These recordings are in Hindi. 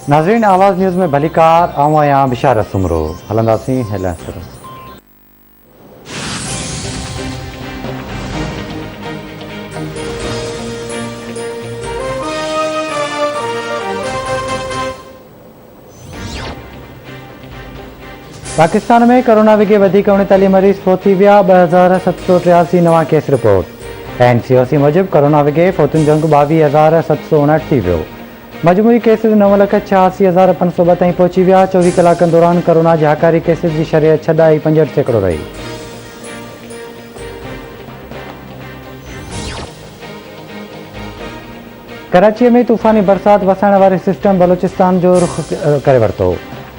नाज़रीन, आवाज़ न्यूज़ में भलीकार आऊं आहियां बिशारत सुमरो। हलंदासीं हेडलाइंस तरफ़। पाकिस्तान में कोरोना विगे वधीक 39 मरीज़ फोती विया। 2783 नवा केस रिपोर्ट। NCOC मूजिब कोरोना विगे फोतुनि जो अंक 22,759 थी वियो। मजमूई केसिस 9,86,502 ताईं पहुची विया। 24 कलाकनि दौरान कोरोना जे हकारी केसिस जी शरह 6.65% रही। कराची में तूफ़ानी बरसात वसण वारे सिस्टम बलूचिस्तान जो रुख करे वरितो।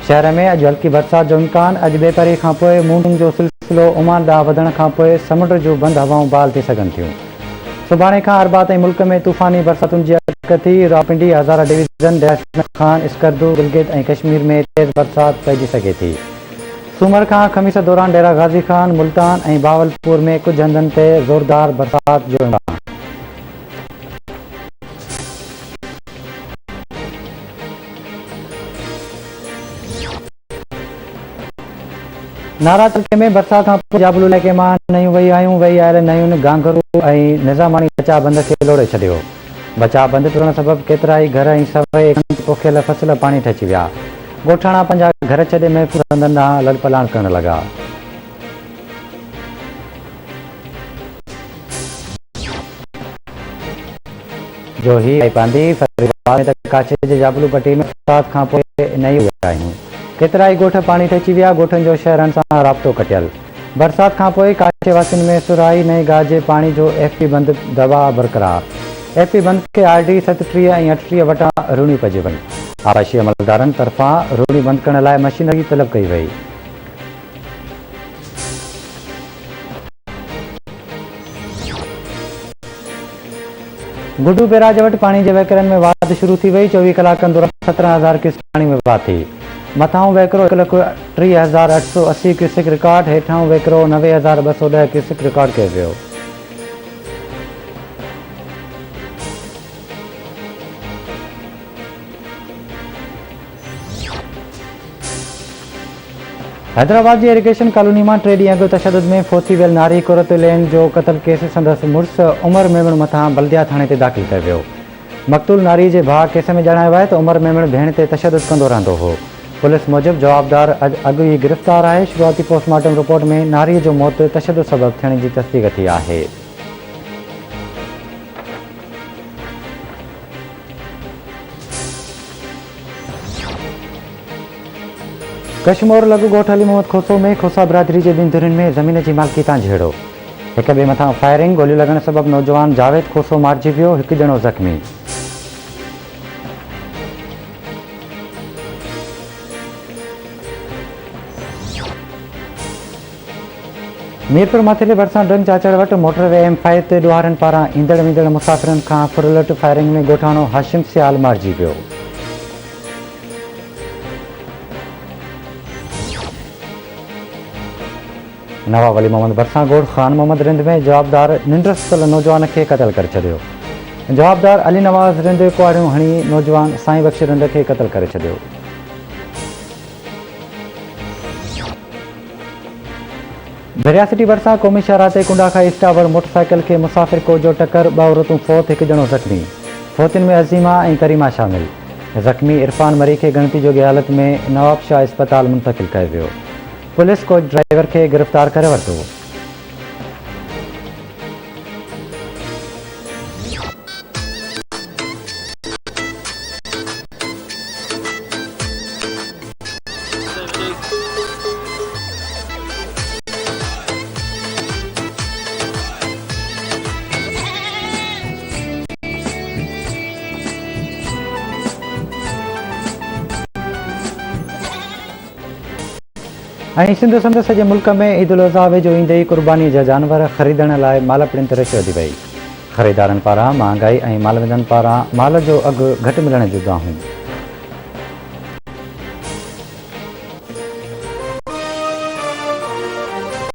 शहर में अॼु हल्की बरसात जो इम्कान। अॼु बेपरी खां पोइ मूंड जो सिलसिलो ओमान ॾांहुं वधण खां पोइ समुंड जूं बंद हवाऊं बहाल थी सघनि थियूं। सुभाणे खां अरबा ताईं मुल्क में तूफ़ानी बरसातुनि जी अटक थी। रावलपिंडी, हज़ारा डिवीज़न, दैशमत खान, स्कर्दू, गिलगित ऐं कश्मीर में तेज़ बरसात पइजी सघे थी। सूमर खां ख़मीस दौरान डेरा गाज़ी खान, मुल्तान ऐं बहावलपुर में कुझु हंधनि ते ज़ोरदार बरसात जो इम्कान। नारा चौके में बरसात खां पोइ जाबलू इलाइक़े मां नयूं वही आयल नयुनि गांगरू ऐं निज़ामानी बचाव बंद खे लोड़े छॾियो। बचाव बंद टुटण सबबि केतिरा ई घर ऐं सवाइ पोखियल फसल पाणी ते अची विया। ॻोठाणा पंहिंजा घर छॾे महफ़ूज़ हंधनि ॾांहुं लड़पलाण करण लॻा। जोही ऐं पांदी फरीदाबाद में काचे जे जाबलू पट्टी में बरसात खां पोइ नयूं आहियूं। केतिरा ई ॻोठ पाणी ते अची विया। ॻोठनि जो शहरनि सां राब्तो कटियल। बरसात खां पोइ काचे वासियुनि में सुराई नई गाह जे पाणी जो FP बंदि दवा बरक़रार। FP बंदि खे RD 37 ऐं 38 वटां रूणी पइजी वई। आबाशी अमलदारनि तरफ़ां रूणी बंदि करण लाइ मशीनरी तलब कई वई। गुड्डू बैराज वटि पाणी जे वहिकरनि में वाध शुरू थी वई। 24 कलाकनि दौरान 17,000 क्यूसेक पाणी में वाध थी। मथां वहिकिरो 1,30,880 क्यूसेक रिकॉर्ड। हेठां वहिकिरो 90,210 क्यूसेक रिकॉर्ड कयो वियो। हैदराबाद जी इरिगेशन कॉलोनी में 3 ॾींहं अॻु तशदुद में फोती वियल नारी कुरत लेन जो क़तल केस संदसि मुड़ुस उमर मेमण मथां बल्दिया थाणे ते दाख़िल कयो वियो। मक़तूल नारी जे भाउ केस में ॼाणायो आहे त उमर मेमण भेण ते तशदुद कंदो रहंदो हो। पुलिस मूजिब जवाबदार अॻु ई गिरफ़्तार आहे। शुरूआती पोस्टमार्टम रिपोर्ट में नारीअ जो मौत तशदुद सबबि थियण जी तस्दीक थी आहे। कशमोर लॻु ॻोठ अली मोहम्मद खोसो में खोसा बिरादरी जे ॿिनि धुरियुनि में ज़मीन जी मालिकी तां झेड़ो। हिक ॿिए मथां फायरिंग, गोलियूं लॻण सबबि नौजवान जावेद खोसो मारिजी वियो। हिकु ॼणो ज़ख़्मी। मीरपुर माथिले भरिसां ड्रंग चाचड़ वटि मोटरवे M5 ते ॾुहारनि पारां ईंदड़ वेंदड़ मुसाफ़िरनि खां फुरलट फायरिंग में ॻोठाणो हाशिम सियाल मारिजी वियो। नवाब अली मोहम्मद भरिसां ॻोठ ख़ान मोहम्मद रिंद में जवाबदार निंड सुतल नौजवान खे क़तल करे छॾियो। जवाबदार अली नवाज़ रिंद कुआड़ियूं हणी नौजवान साईं बख़्श रिंद खे क़तल करे छॾियो। दरियासिटी भरिसां क़ौमी शाहराह ते कुंडा खां स्टावर मोटरसाइकिल खे मुसाफ़िर कोच जो टकर, 2 औरतूं फौत, हिकु ॼणो ज़ख़्मी। फौतियुनि में अज़ीमा ऐं करीमा शामिल। ज़ख़्मी इरफान मरी खे गणती जोगी हालत में नवाब शाह अस्पताल मुंतक़िल कयो वियो। पुलिस कोच ड्राइवर खे गिरफ़्तार करे वरितो। सिंध समेत सॼे मुल्क में ईद उल अज़हा वेझो ईंदे ई क़ुर्बानी जा जानवर ख़रीदण लाइ माल पिड़िन ते रश वधी वई। ख़रीदारनि पारां महांगाई ऐं मालवेंदनि पारां माल जो अघु घटि मिलण जूं दाहूं।